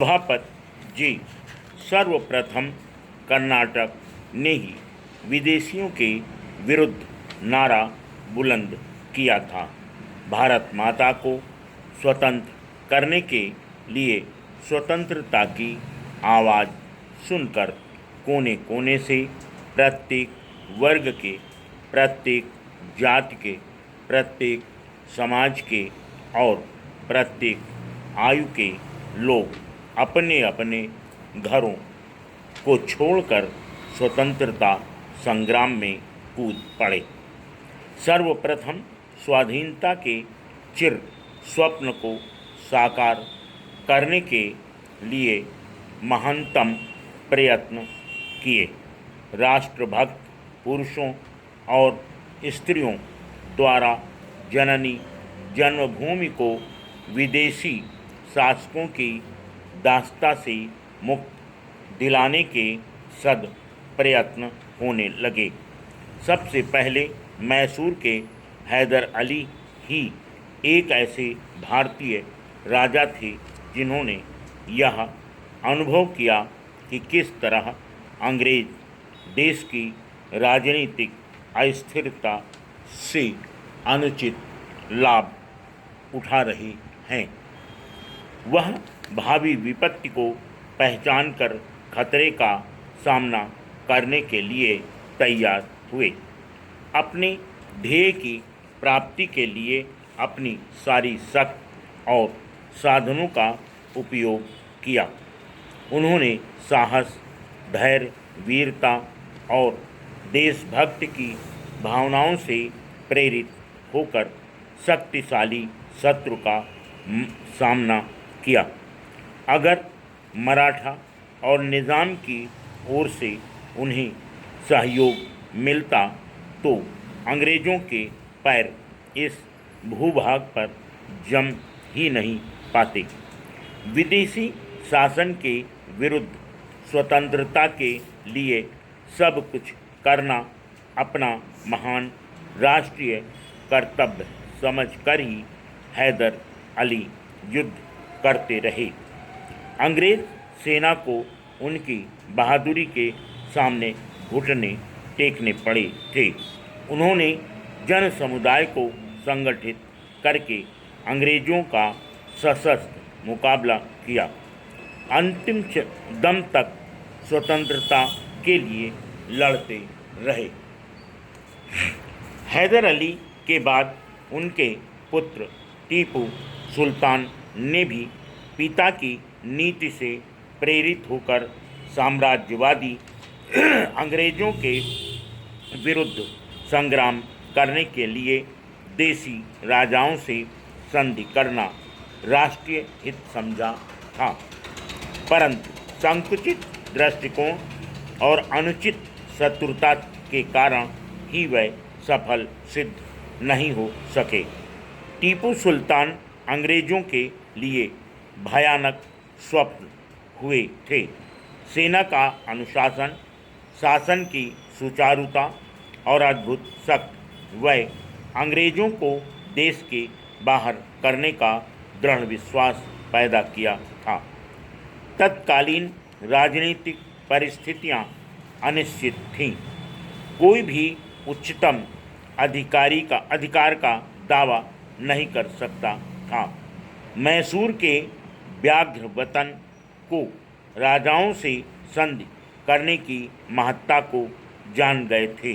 सभापति जी सर्वप्रथम कर्नाटक ने ही विदेशियों के विरुद्ध नारा बुलंद किया था। भारत माता को स्वतंत्र करने के लिए स्वतंत्रता की आवाज़ सुनकर कोने कोने से प्रत्येक वर्ग के, प्रत्येक जाति के, प्रत्येक समाज के और प्रत्येक आयु के लोग अपने अपने घरों को छोड़कर स्वतंत्रता संग्राम में कूद पड़े। सर्वप्रथम स्वाधीनता के चिर स्वप्न को साकार करने के लिए महानतम प्रयत्न किए। राष्ट्रभक्त पुरुषों और स्त्रियों द्वारा जननी जन्मभूमि को विदेशी शासकों की दास्ता से मुक्त दिलाने के सद प्रयत्न होने लगे। सबसे पहले मैसूर के हैदर अली ही एक ऐसे भारतीय राजा थे जिन्होंने यह अनुभव किया कि किस तरह अंग्रेज देश की राजनीतिक अस्थिरता से अनुचित लाभ उठा रहे हैं। वह भावी विपत्ति को पहचानकर खतरे का सामना करने के लिए तैयार हुए। अपने ध्येय की प्राप्ति के लिए अपनी सारी शक्ति और साधनों का उपयोग किया। उन्होंने साहस, धैर्य, वीरता और देशभक्ति की भावनाओं से प्रेरित होकर शक्तिशाली शत्रु का सामना किया। अगर मराठा और निज़ाम की ओर से उन्हें सहयोग मिलता तो अंग्रेज़ों के पैर इस भूभाग पर जम ही नहीं पाते। विदेशी शासन के विरुद्ध स्वतंत्रता के लिए सब कुछ करना अपना महान राष्ट्रीय कर्तव्य समझकर ही हैदर अली युद्ध करते रहे। अंग्रेज सेना को उनकी बहादुरी के सामने घुटने टेकने पड़े थे। उन्होंने जन समुदाय को संगठित करके अंग्रेज़ों का सशस्त्र मुकाबला किया। अंतिम दम तक स्वतंत्रता के लिए लड़ते रहे। हैदर अली के बाद उनके पुत्र टीपू सुल्तान ने भी पिता की नीति से प्रेरित होकर साम्राज्यवादी अंग्रेज़ों के विरुद्ध संग्राम करने के लिए देसी राजाओं से संधि करना राष्ट्रीय हित समझा था। परंतु संकुचित दृष्टिकोण और अनुचित शत्रुता के कारण ही वह सफल सिद्ध नहीं हो सके। टीपू सुल्तान अंग्रेज़ों के लिए भयानक स्वप्न हुए थे। सेना का अनुशासन, शासन की सुचारुता और अद्भुत शक्ति वह अंग्रेज़ों को देश के बाहर करने का दृढ़ विश्वास पैदा किया था। तत्कालीन राजनीतिक परिस्थितियां अनिश्चित थीं। कोई भी उच्चतम अधिकार का दावा नहीं कर सकता था। मैसूर के व्याघ्र वतन को राजाओं से संधि करने की महत्ता को जान गए थे।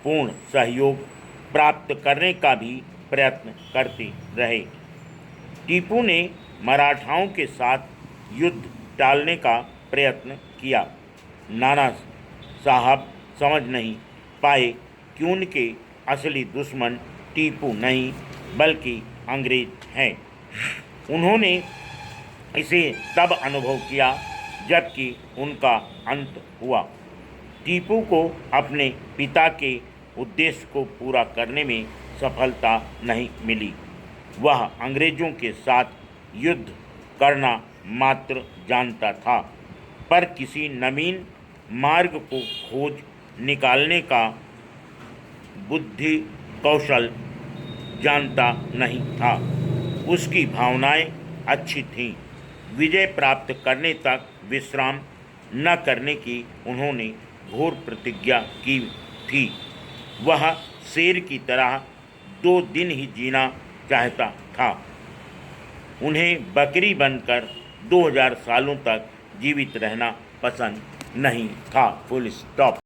पूर्ण सहयोग प्राप्त करने का भी प्रयत्न करते रहे। टीपू ने मराठाओं के साथ युद्ध टालने का प्रयत्न किया। नाना साहब समझ नहीं पाए कि उनके असली दुश्मन टीपू नहीं बल्कि अंग्रेज हैं। उन्होंने इसे तब अनुभव किया जबकि उनका अंत हुआ। टीपू को अपने पिता के उद्देश्य को पूरा करने में सफलता नहीं मिली। वह अंग्रेज़ों के साथ युद्ध करना मात्र जानता था, पर किसी नवीन मार्ग को खोज निकालने का बुद्धि कौशल जानता नहीं था। उसकी भावनाएं अच्छी थीं, विजय प्राप्त करने तक विश्राम न करने की उन्होंने घोर प्रतिज्ञा की थी। वह शेर की तरह 2 दिन ही जीना चाहता था। उन्हें बकरी बनकर 2000 सालों तक जीवित रहना पसंद नहीं था। Full stop.